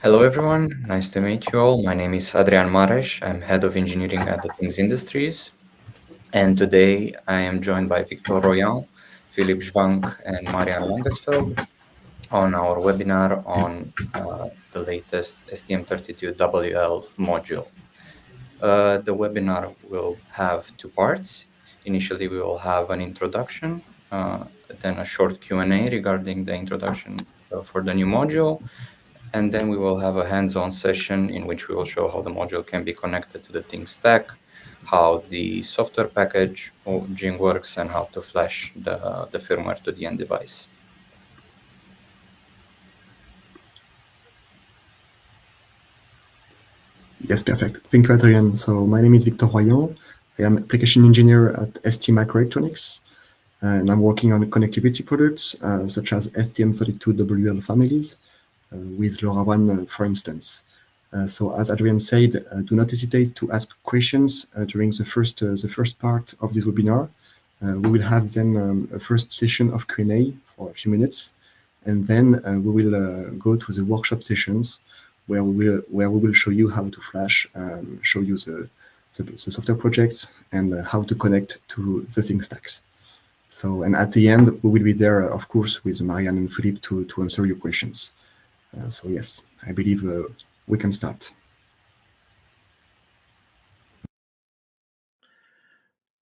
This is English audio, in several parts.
Hello, everyone. Nice to meet you all. My name is Adrian Mares. I'm head of engineering at the Things Industries. And today I am joined by Victor Royan, Philip Schwank, and Marian Langesfeld on our webinar on the latest STM32 WL module. The webinar will have two parts. Initially, we will have an introduction, then a short Q&A regarding the introduction for the new module, and then we will have a hands-on session in which we will show how the module can be connected to the Things stack, how the software packaging works, and how to flash the firmware to the end device. Yes, perfect. Thank you, Adrian. So my name is Victor Royan. I am application engineer at ST Microelectronics, and I'm working on connectivity products such as STM32 WL families with LoRaWAN, for instance. So as Adrian said, do not hesitate to ask questions during the first part of this webinar. We will have then a first session of Q&A for a few minutes, and then we will go to the workshop sessions where we will show you how to flash, show you the software projects, and how to connect to the Things stacks. So, and at the end, we will be there, of course, with Marianne and Philippe to answer your questions. So yes, I believe we can start.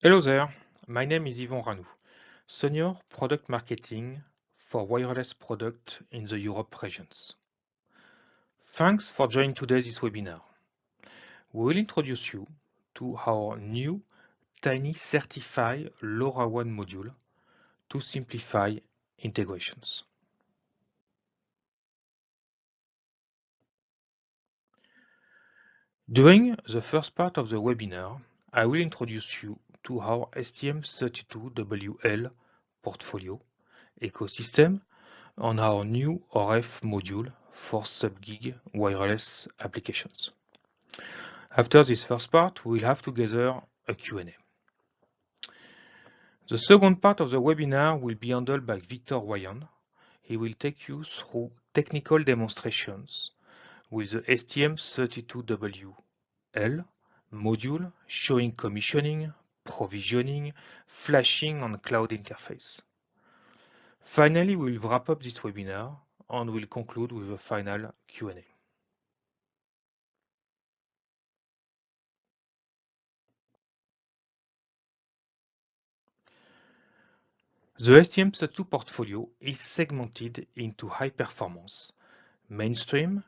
Hello there, my name is Yvon Ranou, Senior Product Marketing for wireless product in the Europe regions. Thanks for joining today's webinar. We will introduce you to our new tiny certified LoRaWAN module to simplify integrations. During the first part of the webinar, I will introduce you to our STM32 WL portfolio ecosystem on our new RF module for sub-gig wireless applications. After this first part, we'll have together a Q&A. The second part of the webinar will be handled by Victor Royan. He will take you through technical demonstrations with the STM32WL module showing commissioning, provisioning, flashing on cloud interface. Finally, we'll wrap up this webinar and we'll conclude with a final Q&A. The STM32 portfolio is segmented into high performance, mainstream,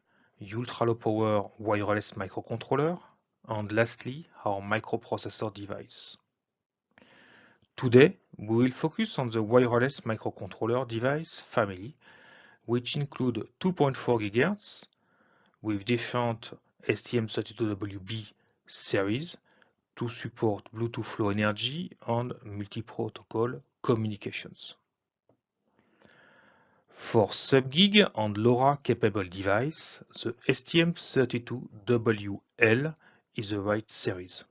ultra-low power wireless microcontroller, and lastly, our microprocessor device. Today, we will focus on the wireless microcontroller device family, which include 2.4 GHz with different STM32WB series to support Bluetooth Low Energy and multi-protocol communications. For sub-gig and LoRa capable device, the STM32WL is the right series.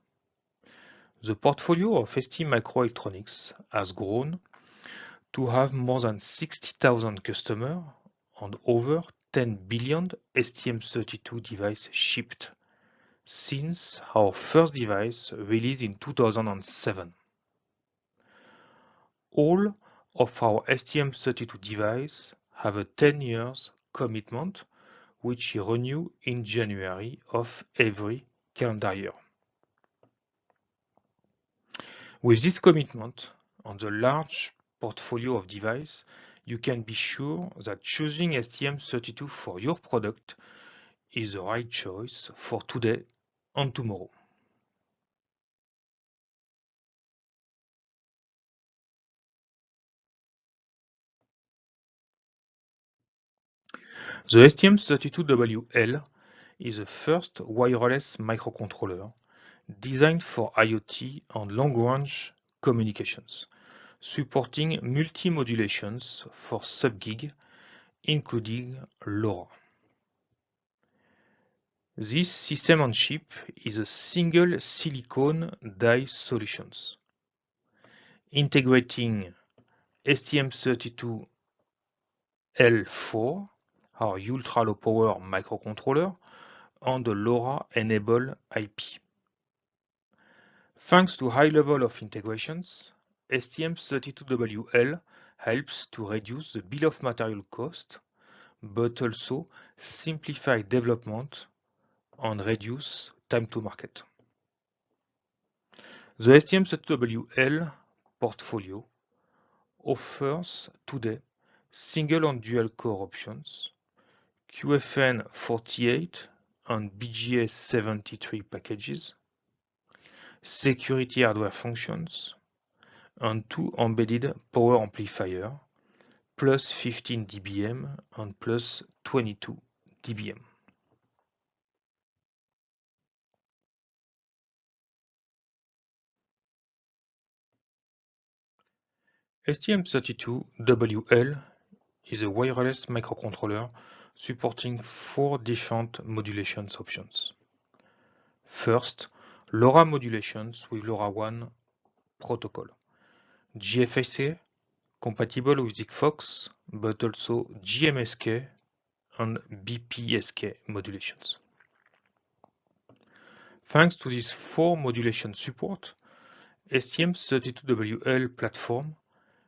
The portfolio of ST Microelectronics has grown to have more than 60,000 customers and over 10 billion STM32 devices shipped since our first device released in 2007. All of our STM32 devices have a 10 years commitment, which is renewed in January of every calendar year. With this commitment on the large portfolio of devices, you can be sure that choosing STM32 for your product is the right choice for today and tomorrow. The STM32WL is the first wireless microcontroller designed for IoT and long-range communications, supporting multi-modulations for sub-gig, including LoRa. This system on chip is a single silicon die solutions, integrating STM32L4 our ultra-low power microcontroller on the LoRa-enabled IP. Thanks to high level of integrations, STM32WL helps to reduce the bill of material cost, but also simplify development and reduce time to market. The STM32WL portfolio offers today single and dual core options, QFN48 and BGA73 packages, security hardware functions, and 2 embedded power amplifier, plus 15 dBm and plus 22 dBm. STM32WL is a wireless microcontroller supporting 4 different modulation options. First, LoRa modulations with LoRaWAN protocol. GFSK, compatible with Sigfox, but also GMSK and BPSK modulations. Thanks to this 4 modulation support, STM32WL platform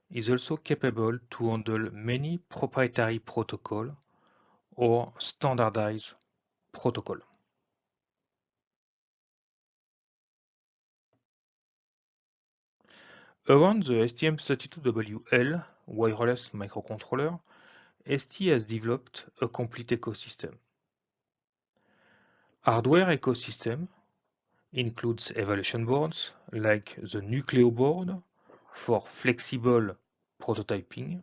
is also capable to handle many proprietary protocol or standardized protocol. Around the STM32WL wireless microcontroller, ST has developed a complete ecosystem. Hardware ecosystem includes evaluation boards like the Nucleo board for flexible prototyping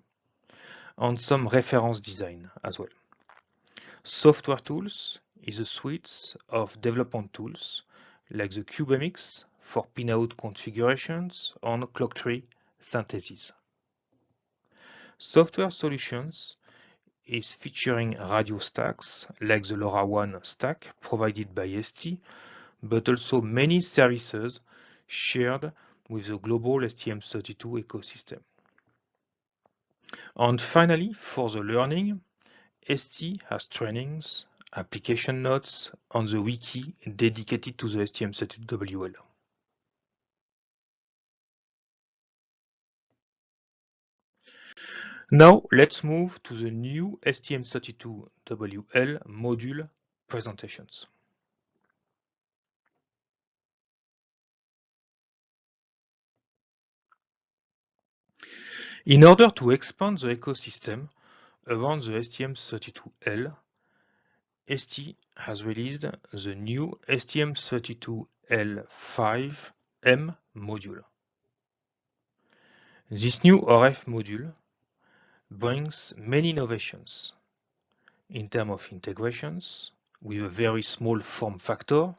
and some reference design as well. Software tools is a suite of development tools like the CubeMX for pinout configurations and clock tree synthesis. Software solutions is featuring radio stacks like the LoRaWAN stack provided by ST, but also many services shared with the global STM32 ecosystem. And finally, for the learning, ST has trainings, application notes on the wiki dedicated to the STM32WL. Now let's move to the new STM32WL module presentations. In order to expand the ecosystem around the STM32L, ST has released the new STM32L5M module. This new RF module brings many innovations in terms of integrations with a very small form factor,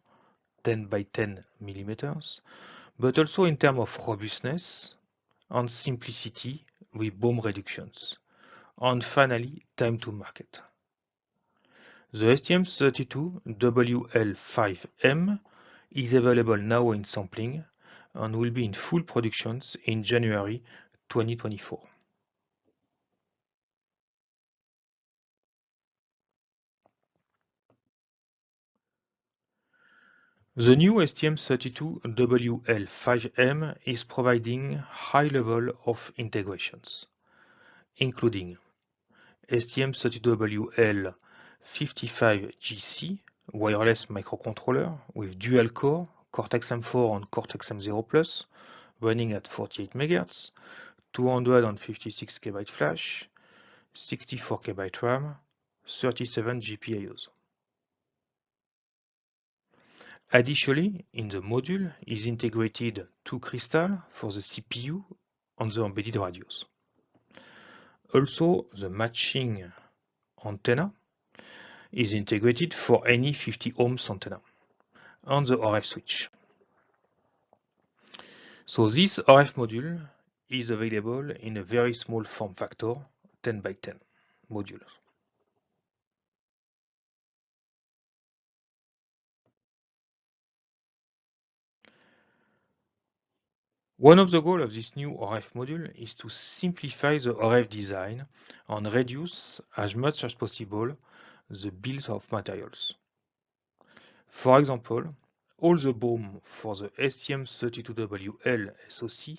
10 by 10 millimeters, but also in terms of robustness and simplicity with BOM reductions, and finally time to market. The STM32WL5M is available now in sampling and will be in full productions in January 2024. The new STM32WL5M is providing high level of integrations, including STM32WL55GC wireless microcontroller with dual core Cortex-M4 and Cortex-M0 Plus running at 48 MHz, 256 KB flash, 64 KB RAM, 37 GPIOs. Additionally, in the module is integrated 2 crystals for the CPU on the embedded radios. Also, the matching antenna is integrated for any 50 ohms antenna on the RF switch. So this RF module is available in a very small form factor, 10 by 10 modules. One of the goals of this new RF module is to simplify the RF design and reduce as much as possible the bills of materials. For example, all the BOM for the STM32WL SoC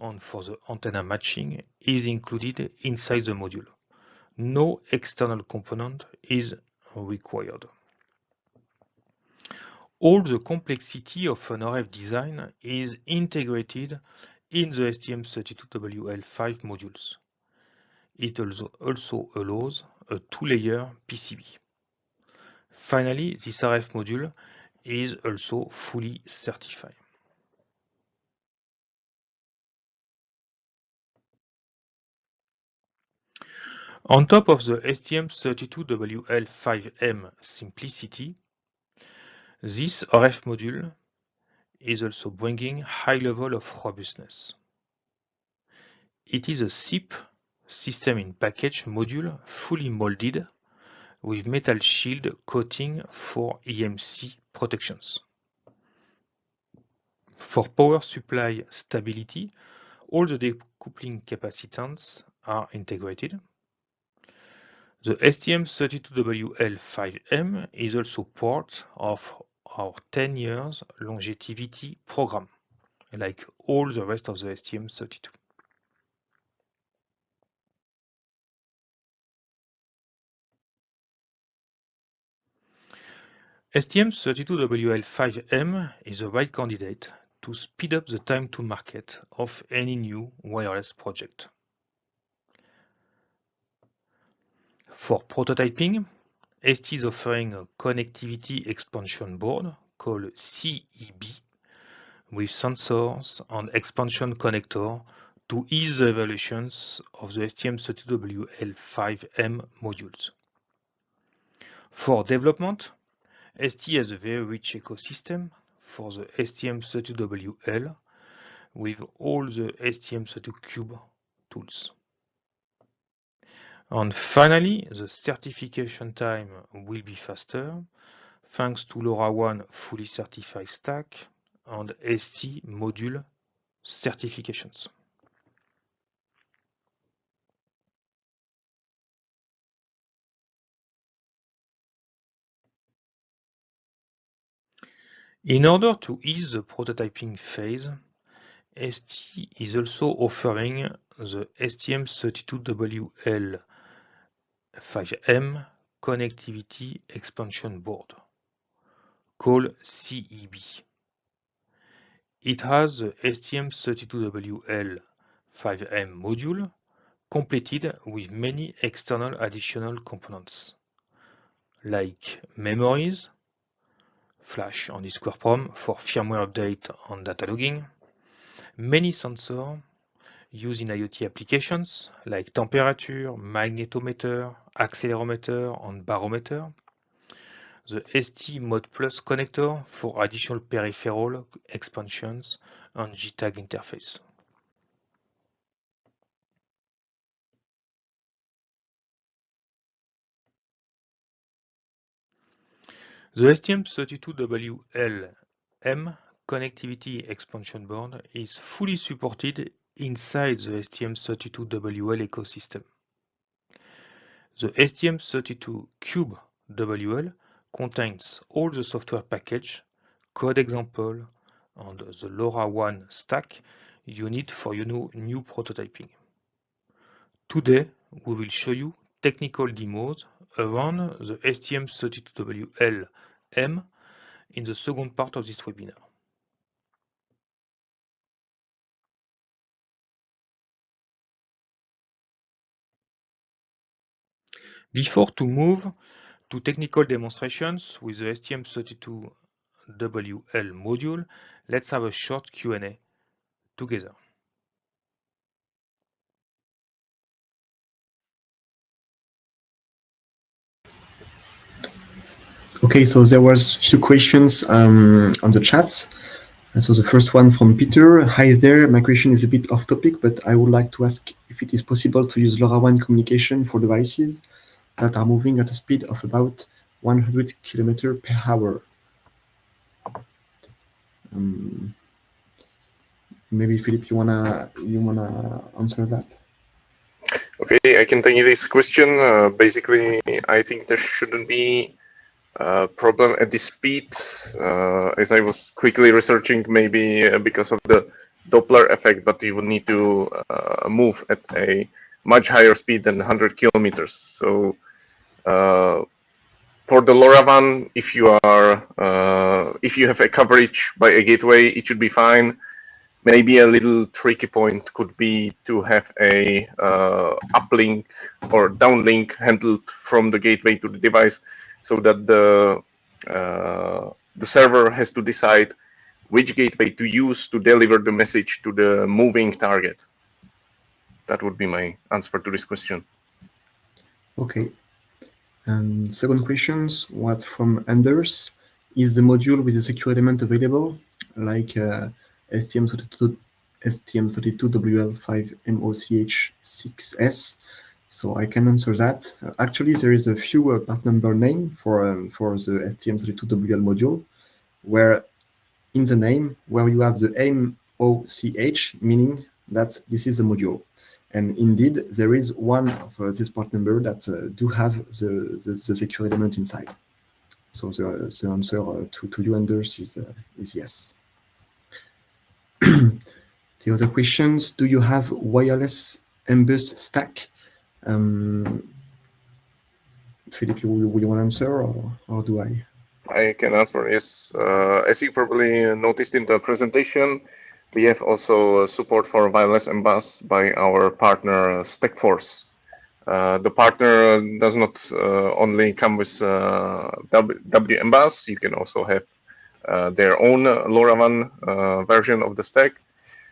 and for the antenna matching is included inside the module. No external component is required. All the complexity of an RF design is integrated in the STM32WL5 modules. It also allows a two-layer PCB. Finally, this RF module is also fully certified. On top of the STM32WL5M simplicity, this RF module is also bringing high level of robustness. It is a SIP system in package module fully molded with metal shield coating for EMC protections. For power supply stability, all the decoupling capacitance are integrated. The STM32WL5M is also part of our 10 years longevity program, like all the rest of the STM32. STM32WL5M is the right candidate to speed up the time to market of any new wireless project. For prototyping, ST is offering a connectivity expansion board called CEB with sensors and expansion connector to ease the evaluations of the STM32WL5M modules. For development, ST has a very rich ecosystem for the STM32WL with all the STM32Cube tools. And finally, the certification time will be faster thanks to LoRaWAN fully certified stack and ST module certifications. In order to ease the prototyping phase, ST is also offering the STM32WL5M connectivity expansion board called CEB. It has the STM32WL5M module completed with many external additional components like memories, flash and disk EEPROM for firmware update and data logging, many sensors used in IoT applications like temperature, magnetometer, accelerometer and barometer, the ST Mod Plus connector for additional peripheral expansions and JTAG interface. The STM32WL-M connectivity expansion board is fully supported inside the STM32WL ecosystem. The STM32Cube WL contains all the software package, code example, and the LoRaWAN stack you need for your new prototyping. Today, we will show you technical demos around the STM32WL-M in the second part of this webinar. Before to move to technical demonstrations with the STM32WL module, let's have a short Q&A together. Okay, so there was a few questions on the chat. So the first one from Peter. Hi there, my question is a bit off topic, but I would like to ask if it is possible to use LoRaWAN communication for devices that are moving at a speed of about 100 km per hour. Maybe Philippe, you wanna answer that? Okay, I can take this question. Basically, I think there shouldn't be a problem at the speed. As I was quickly researching, maybe because of the Doppler effect, but you would need to move at a much higher speed than 100 kilometers. So for the LoRaWAN, if you have a coverage by a gateway, it should be fine. Maybe a little tricky point could be to have a uplink or downlink handled from the gateway to the device, so that the server has to decide which gateway to use to deliver the message to the moving target. That would be my answer to this question. Okay. Second question was from Anders. Is the module with the secure element available, like STM32 WL5 MOCH6S? So I can answer that. Actually, there is a few part number name for the STM32 WL module, where in the name where you have the MOCH, meaning that this is the module. And indeed, there is one of this part number that do have the secure element inside. So the answer to you, Anders, is yes. The other questions: do you have wireless M-bus stack? Philippe, will you want to answer, or do I? I can answer. Yes. As you probably noticed in the presentation, we have also support for wireless M-bus by our partner Stackforce. The partner does not only come with WM-bus, you can also have their own LoRaWAN version of the stack,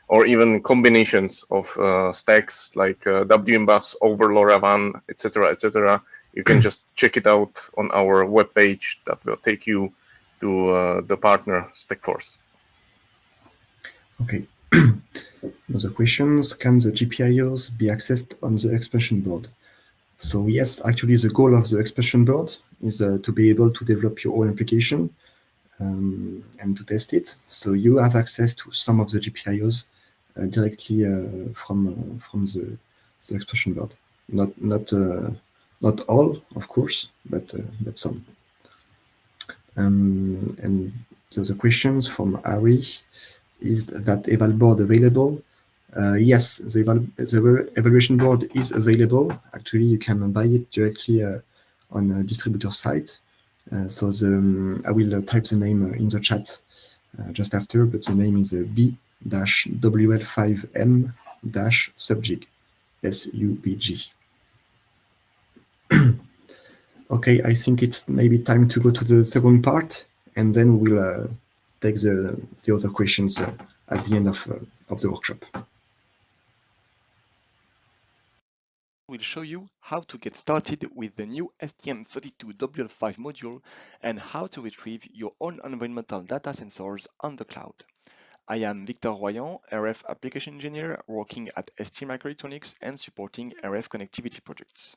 or even combinations of stacks like WM-bus over LoRaWAN, etc., etc. You can just check it out on our webpage that will take you to the partner Stackforce. Okay. Other questions: can the GPIOs be accessed on the expression board? So yes, actually the goal of the expression board is to be able to develop your own application and to test it. So you have access to some of the GPIOs directly from the expression board. Not all, of course, but some. And the questions from Ari: is that eval board available? Yes, the evaluation board is available. Actually, you can buy it directly on a distributor site. So I will type the name in the chat just after, but the name is B-WL5M-Subjig, SUBG. Okay, I think it's maybe time to go to the second part, and then we'll take the other questions at the end of the workshop. We'll show you how to get started with the new STM32 WL5 module and how to retrieve your own environmental data sensors on the cloud. I am Victor Royan, RF application engineer working at ST Microelectronics and supporting RF connectivity projects.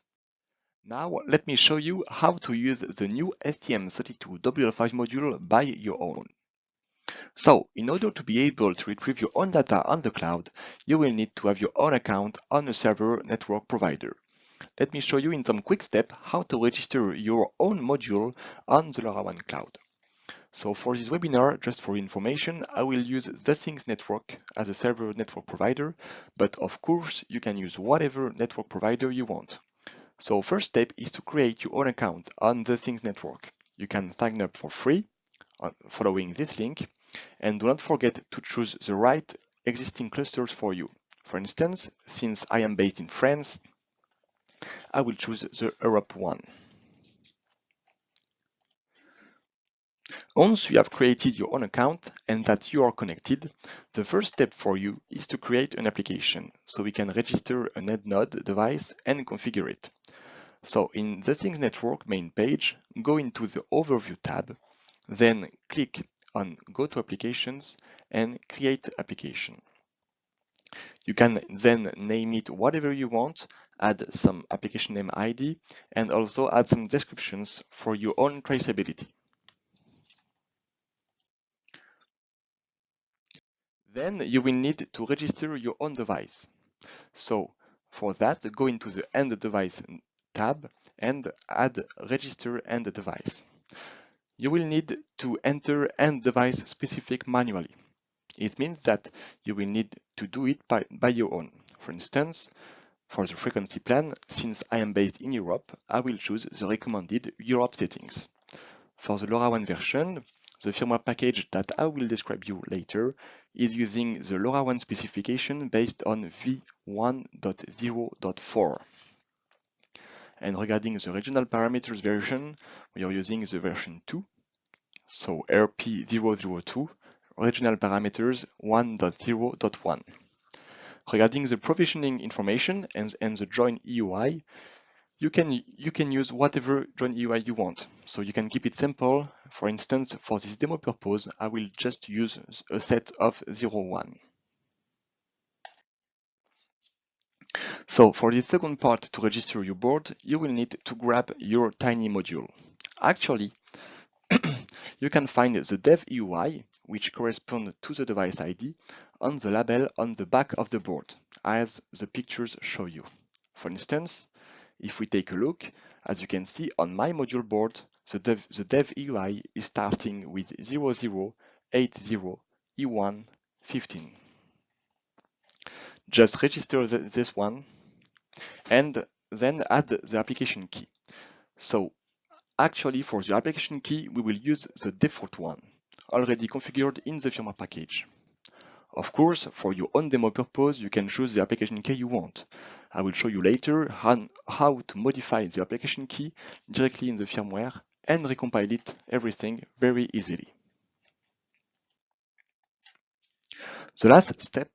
Now let me show you how to use the new STM32 WL5 module by your own. So, in order to be able to retrieve your own data on the cloud, you will need to have your own account on a server network provider. Let me show you in some quick steps how to register your own module on the LoRaWAN cloud. So for this webinar, just for information, I will use the Things Network as a server network provider, but of course you can use whatever network provider you want. So first step is to create your own account on the Things Network. You can sign up for free following this link, and do not forget to choose the right existing clusters for you. For instance, since I am based in France, I will choose the Europe one. Once you have created your own account and that you are connected, the first step for you is to create an application so we can register an node device and configure it. So in the Things Network main page, go into the Overview tab, then click on Go to Applications and Create Application. You can then name it whatever you want, add some application name ID, and also add some descriptions for your own traceability. Then you will need to register your own device. So for that, go into the End Device tab and add Register End Device. You will need to enter End Device specific manually. It means that you will need to do it by your own. For instance, for the frequency plan, since I am based in Europe, I will choose the recommended Europe settings. For the LoRaWAN version, the firmware package that I will describe you later is using the LoRaWAN specification based on v1.0.4. And regarding the regional parameters version, we are using the version 2, so RP002, regional parameters 1.0.1. Regarding the provisioning information and the join EUI, you can use whatever join EUI you want. So you can keep it simple. For instance, for this demo purpose, I will just use a set of 01. So for the second part, to register your board, you will need to grab your tiny module. Actually, you can find the dev EUI, which corresponds to the device ID, on the label on the back of the board, as the pictures show you. For instance, if we take a look, as you can see on my module board, the dev EUI is starting with 0080E115. Just register this one and then add the application key. So actually for the application key, we will use the default one, already configured in the firmware package. Of course, for your own demo purpose, you can choose the application key you want. I will show you later how to modify the application key directly in the firmware and recompile it everything very easily. The last step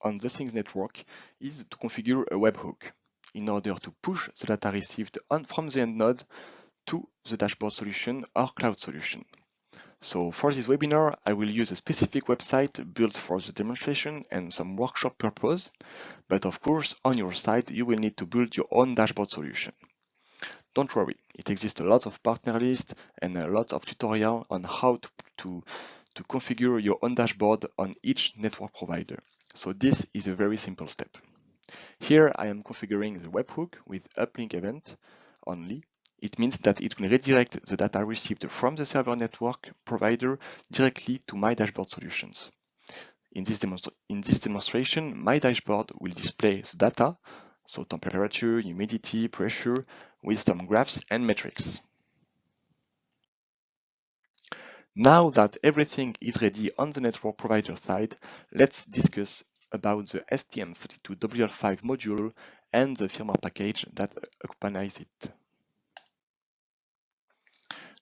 on the Things network is to configure a webhook in order to push the data received from the end node to the dashboard solution or cloud solution. So for this webinar, I will use a specific website built for the demonstration and some workshop purpose, but of course, on your side, you will need to build your own dashboard solution. Don't worry, it exists a lot of partner lists and a lot of tutorial on how to configure your own dashboard on each network provider. So this is a very simple step. Here I am configuring the webhook with uplink event only. It means that it will redirect the data received from the server network provider directly to my dashboard solutions. In this demonstration, my dashboard will display the data, so temperature, humidity, pressure, with some graphs and metrics. Now that everything is ready on the network provider side, let's discuss about the STM32 WL5 module and the firmware package that accompanies it.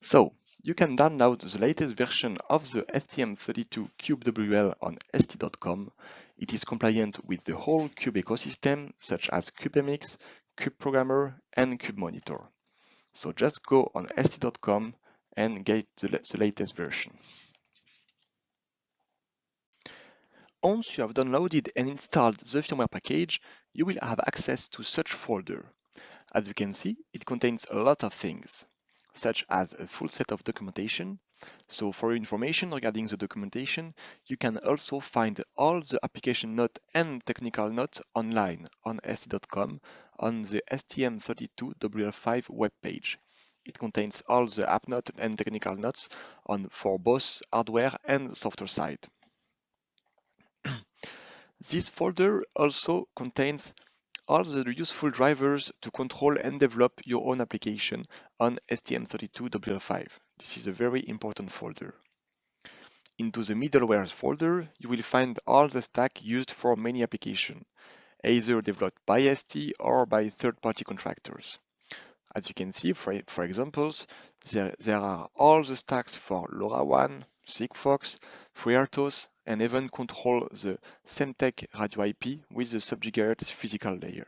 So, you can download the latest version of the STM32 Cube WL on st.com. It is compliant with the whole Cube ecosystem, such as CubeMX, Cube Programmer, and Cube Monitor. So just go on st.com and get the latest version. Once you have downloaded and installed the firmware package, you will have access to such folder. As you can see, it contains a lot of things, such as a full set of documentation. So for your information regarding the documentation, you can also find all the application notes and technical notes online on st.com on the STM32 WL5 webpage. It contains all the app notes and technical notes for both hardware and software side. This folder also contains all the useful drivers to control and develop your own application on STM32 WL5. This is a very important folder. Into the middleware folder, you will find all the stack used for many applications, either developed by ST or by third-party contractors. As you can see, for examples, there are all the stacks for LoRaWAN, Sigfox, FreeRTOS, and even control the Semtech radio IP with the sub-gigahertz physical layer.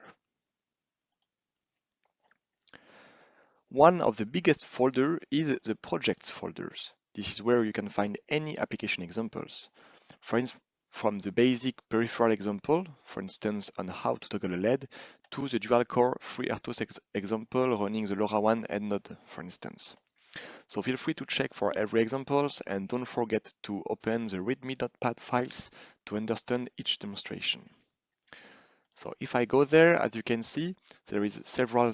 One of the biggest folders is the projects folders. This is where you can find any application examples. From the basic peripheral example, for instance, on how to toggle a LED, to the dual-core FreeRTOS example running the LoRaWAN end node, for instance. So feel free to check for every example and don't forget to open the readme.pad files to understand each demonstration. So if I go there, as you can see, there is several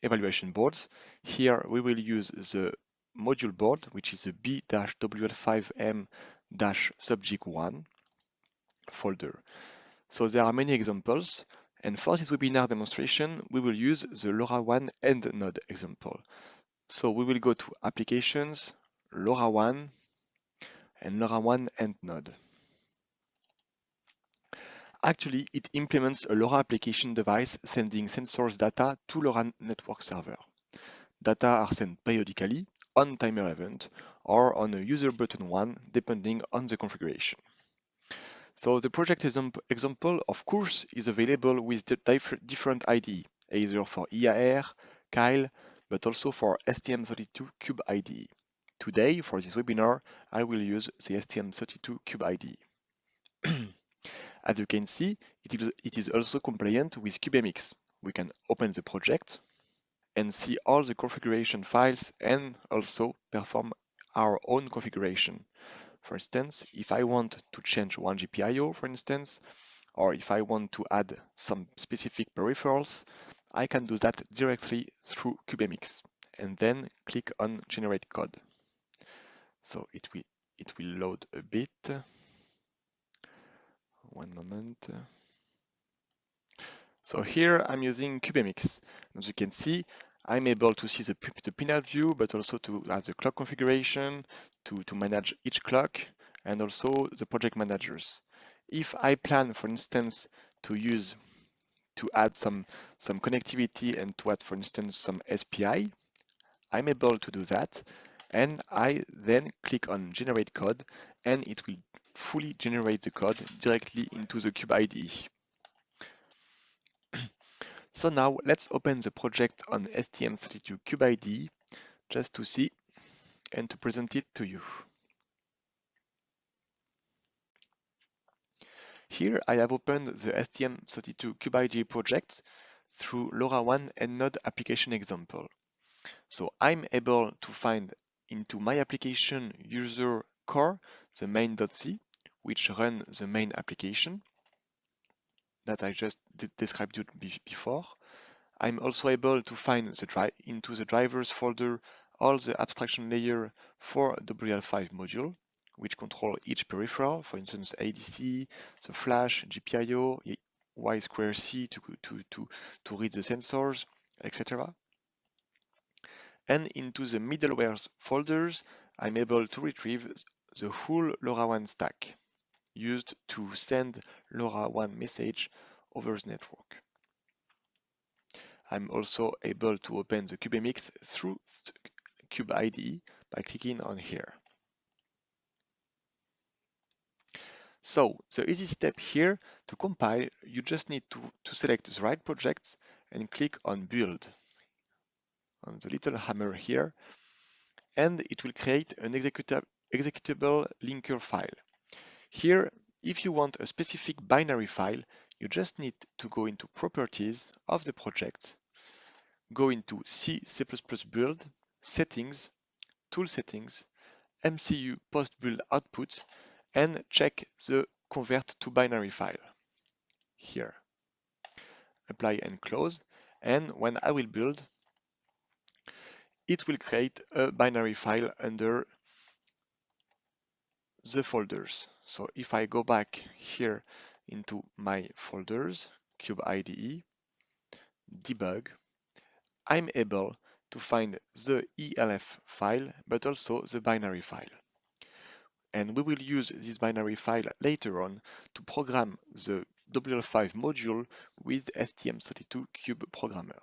evaluation boards. Here we will use the module board, which is a B-WL5M-subject1 folder. So there are many examples. And for this webinar demonstration, we will use the LoRaWAN end node example. So we will go to Applications, LoRaWAN, and LoRaWAN end node. Actually, it implements a LoRa application device sending sensors data to LoRa network server. Data are sent periodically on timer event or on a user button one, depending on the configuration. So the project example, of course, is available with the different IDE, either for IAR, Kyle, but also for STM32 Cube IDE. Today, for this webinar, I will use the STM32 Cube IDE. As you can see, it is also compliant with CubeMX. We can open the project and see all the configuration files and also perform our own configuration. For instance, if I want to change one GPIO, for instance, or if I want to add some specific peripherals, I can do that directly through CubeMX and then click on Generate Code. So it will load a bit. One moment. So here I'm using CubeMX. As you can see, I'm able to see the pinat view, but also to have the clock configuration, to manage each clock, and also the project managers. If I plan, for instance, to add some connectivity and to add, for instance, some SPI, I'm able to do that. And I then click on Generate Code, and it will fully generate the code directly into the Cube IDE. So now let's open the project on STM32 Cube IDE just to see and to present it to you. Here I have opened the STM32 Cube IDE project through LoRaWAN and Node application example. So I'm able to find into my application user core the main.c, which run the main application that I just described you before. I'm also able to find into the drivers folder all the abstraction layer for WL5 module, which control each peripheral, for instance, ADC, the flash, GPIO, Y2C to read the sensors, etc. And into the middleware folders, I'm able to retrieve the whole LoRaWAN stack used to send LoRaWAN message over the network. I'm also able to open the CubeMX through Cube IDE by clicking on here. So the easy step here to compile, you just need to select the right projects and click on Build on the little hammer here, and it will create an executable linker file. Here, if you want a specific binary file, you just need to go into Properties of the project, go into C++ Build, Settings, Tool Settings, MCU post-build output, and check the convert to binary file. Here, apply and close, and when I will build, it will create a binary file under the folders. So if I go back here into my folders, Cube IDE, debug, I'm able to find the ELF file, but also the binary file. And we will use this binary file later on to program the WL5 module with the STM32 Cube programmer.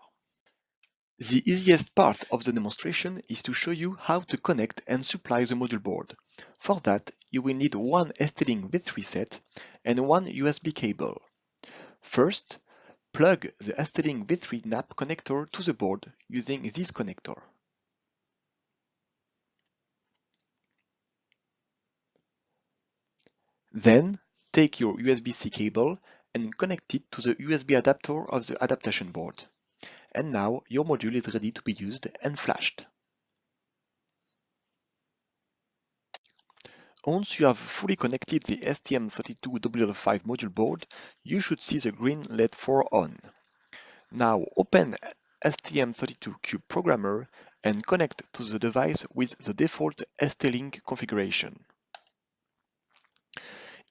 The easiest part of the demonstration is to show you how to connect and supply the module board. For that, you will need one ST-Link V3 set and one USB cable. First, plug the ST-Link V3 NAP connector to the board using this connector. Then, take your USB-C cable and connect it to the USB adapter of the adaptation board. And now your module is ready to be used and flashed. Once you have fully connected the STM32 WL5 module board, you should see the green LED 4 on. Now open STM32 Cube Programmer and connect to the device with the default ST-Link configuration.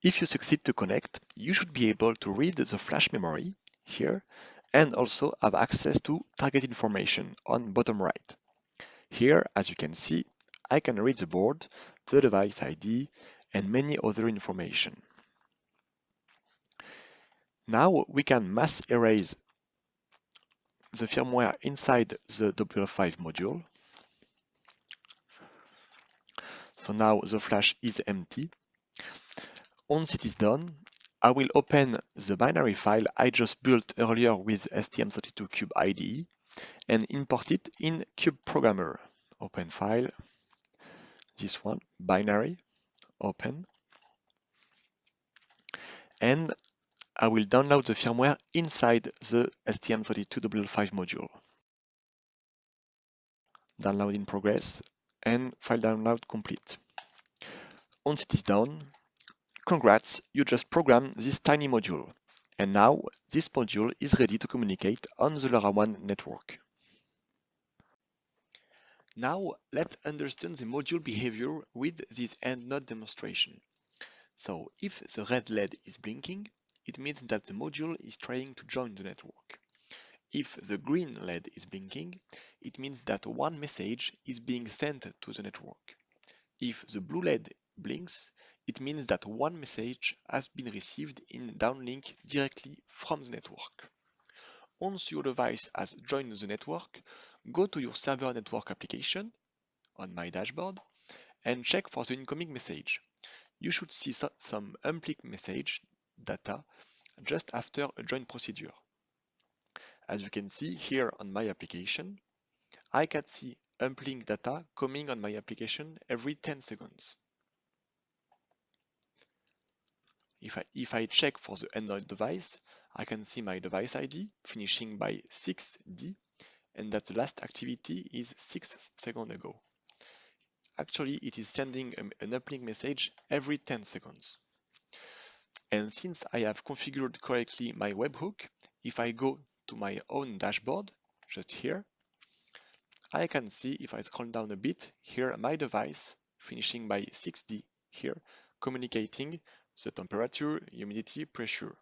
If you succeed to connect, you should be able to read the flash memory here and also have access to target information on bottom right. Here, as you can see, I can read the board, the device ID, and many other information. Now we can mass erase the firmware inside the WL5 module. So now the flash is empty. Once it is done, I will open the binary file I just built earlier with STM32 Cube IDE and import it in Cube Programmer. Open file, this one, binary, open. And I will download the firmware inside the STM32 WL5 module. Download in progress and file download complete. Once it is done, congrats, you just programmed this tiny module. And now this module is ready to communicate on the LoRaWAN network. Now let's understand the module behavior with this end node demonstration. So if the red LED is blinking, it means that the module is trying to join the network. If the green LED is blinking, it means that one message is being sent to the network. If the blue LED blinks, it means that one message has been received in downlink directly from the network. Once your device has joined the network, go to your server network application on my dashboard and check for the incoming message. You should see some uplink message data just after a join procedure. As you can see here on my application, I can see uplink data coming on my application every 10 seconds. If I check for the Android device, I can see my device ID finishing by 6D and that the last activity is 6 seconds ago. Actually, it is sending an uplink message every 10 seconds. And since I have configured correctly my webhook, if I go to my own dashboard, just here, I can see if I scroll down a bit, here my device finishing by 6D here, communicating the temperature, humidity, pressure.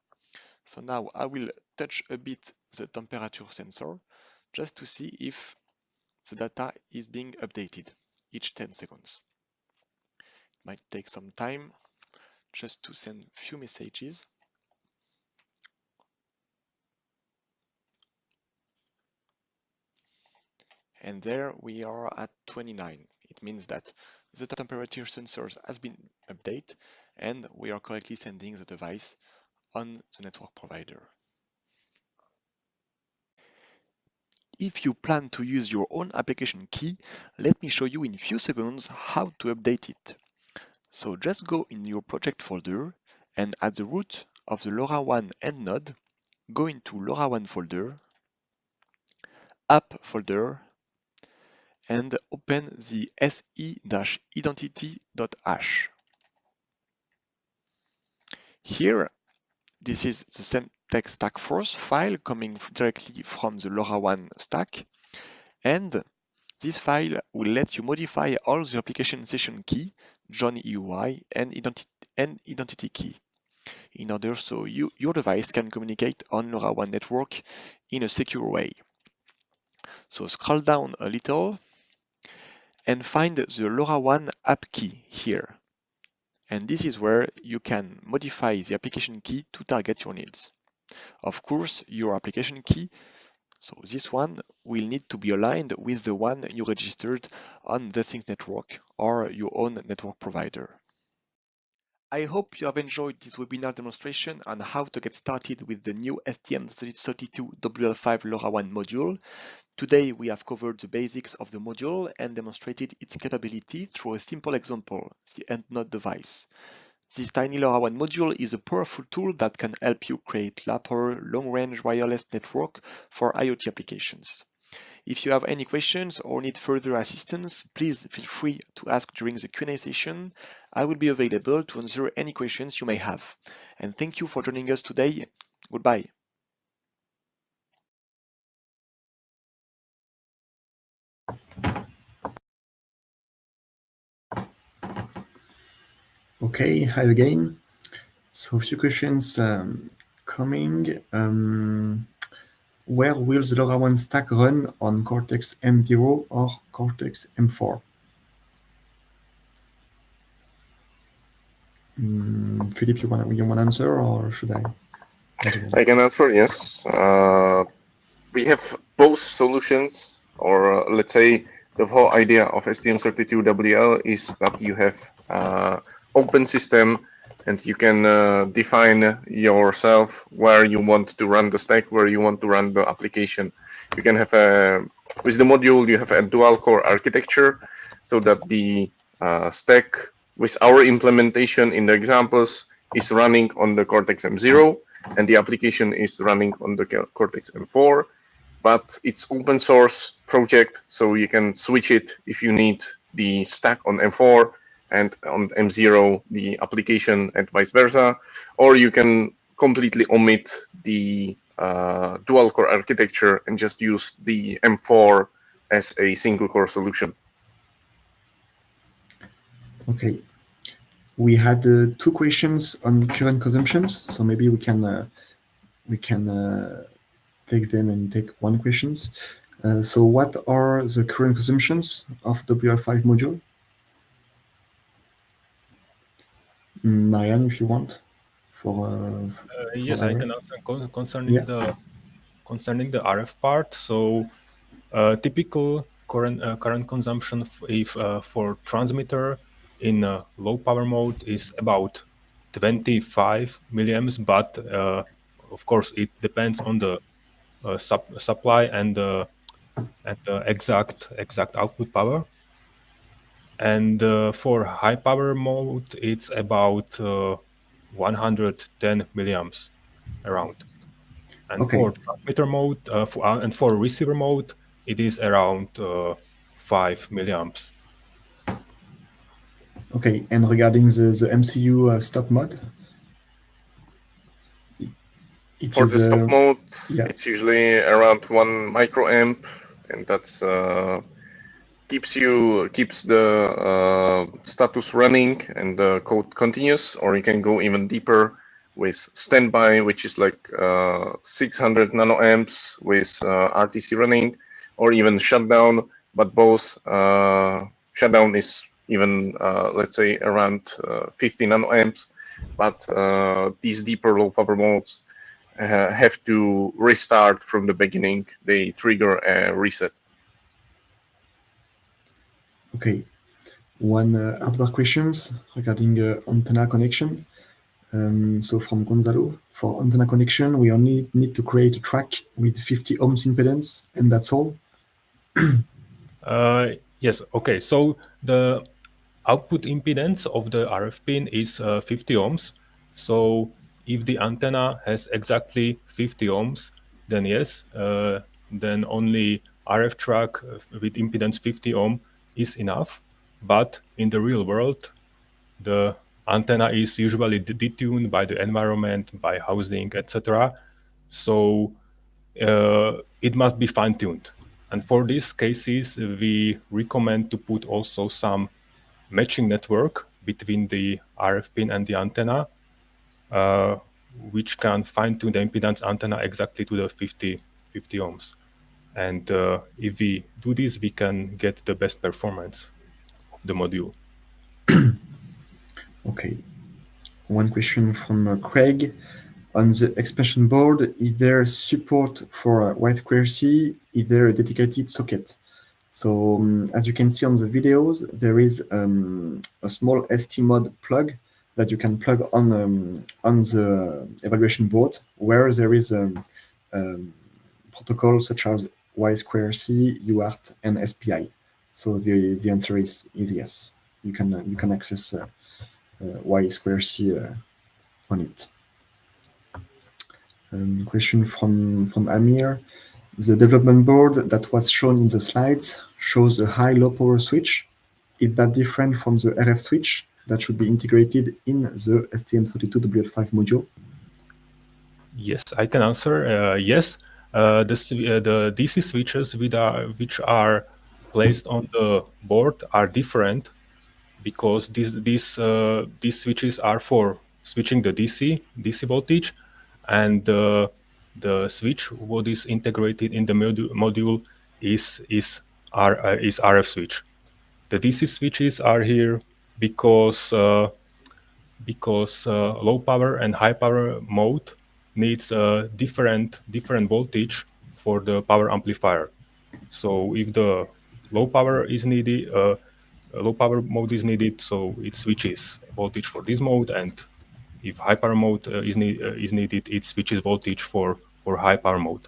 So now I will touch a bit the temperature sensor just to see if the data is being updated each 10 seconds. It might take some time just to send few messages. And there we are at 29. It means that the temperature sensors has been updated and we are correctly sending the device on the network provider. If you plan to use your own application key, let me show you in a few seconds how to update it. So just go in your project folder and at the root of the LoRaWAN end node, go into LoRaWAN folder, app folder, and open the se-identity.h. Here, this is the same text stack force file coming directly from the LoRaWAN stack, and this file will let you modify all the application session key, join EUI, and identity key, in order so your device can communicate on LoRaWAN network in a secure way. So scroll down a little and find the LoRaWAN app key here. And this is where you can modify the application key to target your needs. Of course, your application key, so this one, will need to be aligned with the one you registered on the Things network or your own network provider. I hope you have enjoyed this webinar demonstration on how to get started with the new STM32 WL5 LoRaWAN module. Today we have covered the basics of the module and demonstrated its capability through a simple example, the end node device. This tiny LoRaWAN module is a powerful tool that can help you create low-power, long-range wireless network for IoT applications. If you have any questions or need further assistance, please feel free to ask during the Q&A session. I will be available to answer any questions you may have. And thank you for joining us today. Goodbye. Okay, hi again. So a few questions coming. Where will the LoRaWAN stack run on Cortex M0 or Cortex M4? Philippe, you want to answer, or should I? I can answer, yes. We have both solutions, or let's say the whole idea of STM32 WL is that you have open system and you can define yourself where you want to run the stack, where you want to run the application. You can have with the module, you have a dual core architecture so that the stack with our implementation in the examples is running on the Cortex M0 and the application is running on the Cortex M4. But it's open source project, so you can switch it if you need the stack on M4 and on M0 the application and vice versa, or you can completely omit the dual core architecture and just use the M4 as a single core solution. Okay, we had 2 questions on current consumptions, so maybe we can take them and take one questions. So what are the current consumptions of WL5 module? Marianne, if you want, yes, I can answer concerning the RF part. So typical current consumption if for transmitter in low power mode is about 25 milliamps, but of course it depends on the supply and the exact output power. And for high power mode, it's about 110 milliamps around. And Okay. for transmitter mode and for receiver mode, it is around 5 milliamps. Okay, and regarding the MCU stop mode? For the stop mode, yeah. It's usually around 1 microamp, and that's keeps the status running and the code continuous. Or you can go even deeper with standby, which is like 600 nanoamps with RTC running, or even shutdown. But both shutdown is even let's say around 50 nanoamps. But these deeper low power modes have to restart from the beginning. They trigger a reset. Okay. One hardware questions regarding antenna connection. So from Gonzalo, for antenna connection, we only need to create a track with 50 ohms impedance, and that's all? Yes, okay. So the output impedance of the RF pin is 50 ohms. So if the antenna has exactly 50 ohms, then yes, then only RF track with impedance 50 ohm is enough. But in the real world, the antenna is usually detuned by the environment, by housing, etc. So it must be fine-tuned. And for these cases, we recommend to put also some matching network between the RF pin and the antenna, which can fine-tune the impedance antenna exactly to the 50 ohms. And if we do this, we can get the best performance of the module. Okay. One question from Craig. On the expansion board, is there support for Y2C? Is there a dedicated socket? So as you can see on the videos, there is a small STMod plug that you can plug on the evaluation board, where there is protocols such as Y2C, UART, and SPI. So the answer is yes. You can access Y2C on it. Question from Amir. The development board that was shown in the slides shows a high-low power switch. Is that different from the RF switch that should be integrated in the STM32 WL5 module? Yes, I can answer. Yes, the DC switches which are placed on the board are different because these switches are for switching the DC voltage, and the switch what is integrated in the module is RF switch. The DC switches are here because low power and high power mode needs a different voltage for the power amplifier. So if the low power is needed, low power mode is needed, so it switches voltage for this mode, and if high power mode is needed, it switches voltage for high power mode.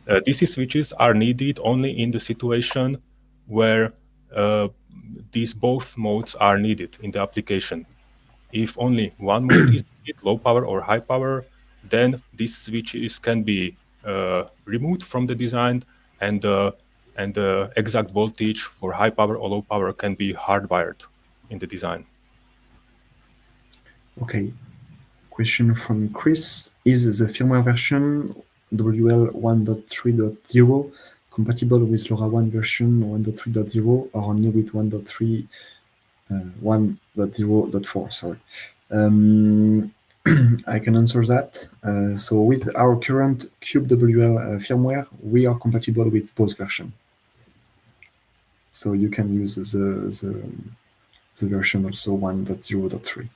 DC switches are needed only in the situation where uh, these both modes are needed in the application. If only one mode is needed, low power or high power, then these switches can be removed from the design, and the exact voltage for high power or low power can be hardwired in the design. Okay. Question from Chris. Is the firmware version WL 1.3.0 compatible with LoRaWAN version 1.3.0 or only with 1.3, 1.0.4? Sorry. I can answer that. So with our current CubeWL firmware, we are compatible with both versions. So you can use the version also 1.0.3.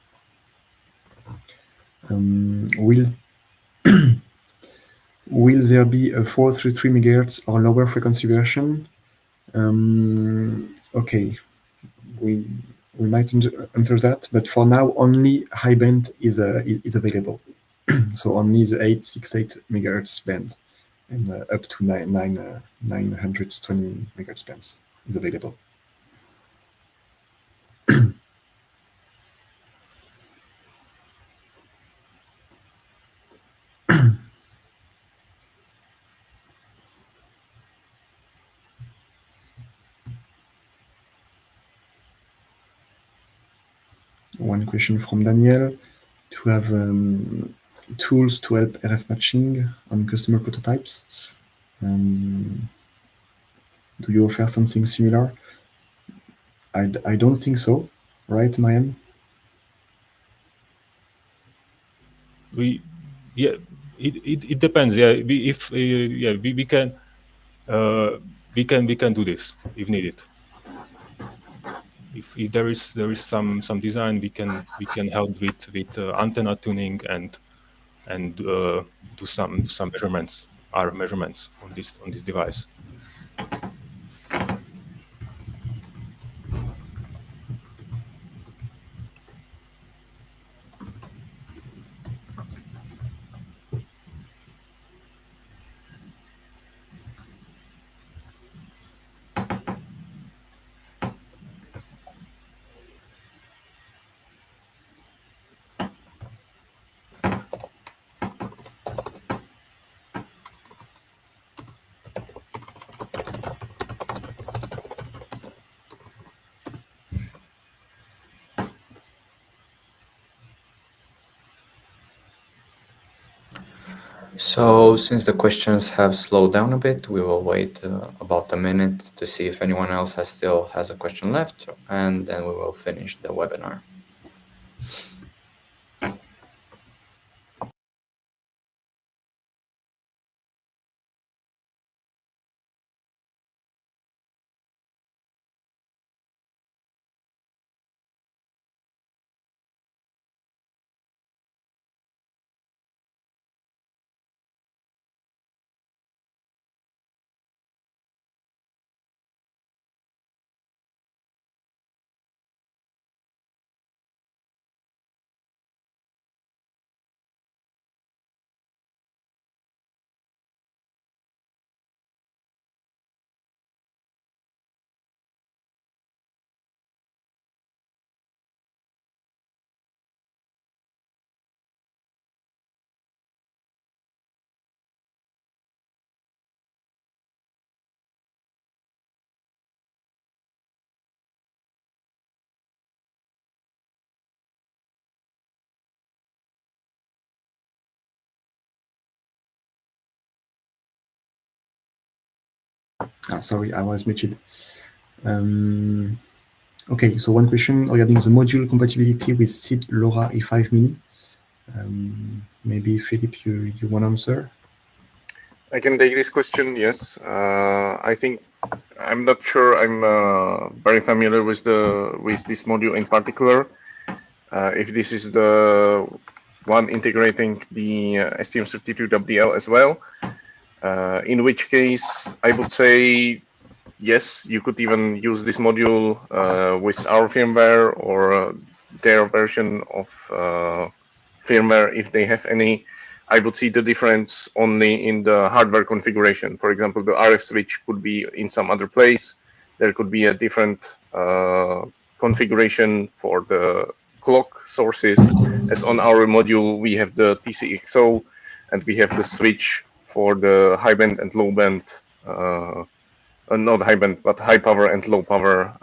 Will there be a 433 MHz or lower frequency version? Okay, we might answer that, but for now only high band is available. So only the 868 MHz band and up to 920 MHz bands is available. One question from Daniel: to have tools to help RF matching on customer prototypes. Do you offer something similar? I don't think so, right, Mayan? It depends. Yeah, we can do this if needed. If there is some design, we can help with antenna tuning and do some measurements, RF measurements on this device. So, since the questions have slowed down a bit, we will wait about a minute to see if anyone else still has a question left, and then we will finish the webinar. Sorry, I was muted. Okay, so one question regarding the module compatibility with SID LoRa E5 Mini. Maybe Philippe, you want to answer? I can take this question. Yes, I think I'm not sure. I'm very familiar with this module in particular. If this is the one integrating the STM32 WL as well, in which case I would say yes, you could even use this module with our firmware or their version of firmware if they have any. I would see the difference only in the hardware configuration. For example, the RF switch could be in some other place. There could be a different configuration for the clock sources. As on our module, we have the TCXO, and we have the switch for the high band and low band, not high band, but high power and low power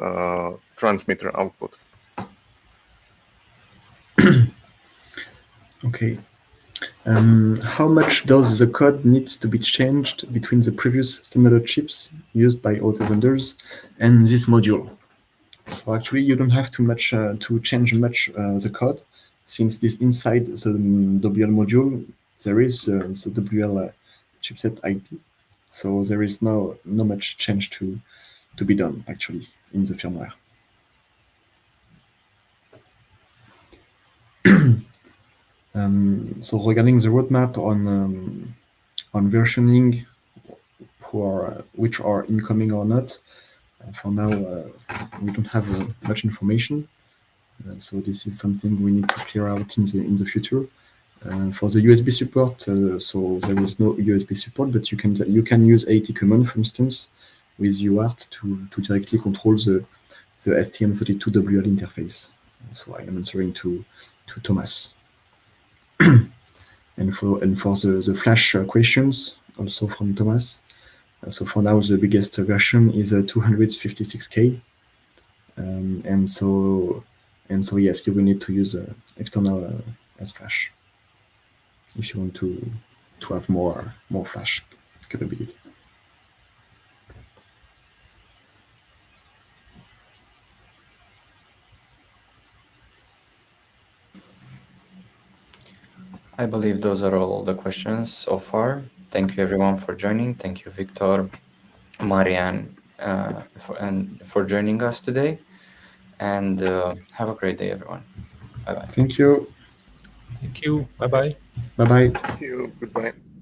transmitter output. Okay. How much does the code need to be changed between the previous standard chips used by other vendors and this module? So actually, you don't have to change much the code, since this inside the WL module there is the WL chipset IP. So there is no much change to be done actually in the firmware. So regarding the roadmap on versioning, which are incoming or not, for now we don't have much information. So this is something we need to clear out in the future. For the USB support, so there is no USB support, but you can use AT command, for instance, with UART to directly control the STM32 WL interface. So I am answering to Thomas. and for the flash questions, also from Thomas. So for now, the biggest version is 256K, and so yes, you will need to use external as flash if you want to have more flash capability. I believe those are all the questions so far. Thank you everyone for joining. Thank you, Victor, Marianne, for joining us today. And have a great day, everyone. Bye-bye. Thank you. Thank you. Bye-bye. Bye-bye. Thank you. Goodbye.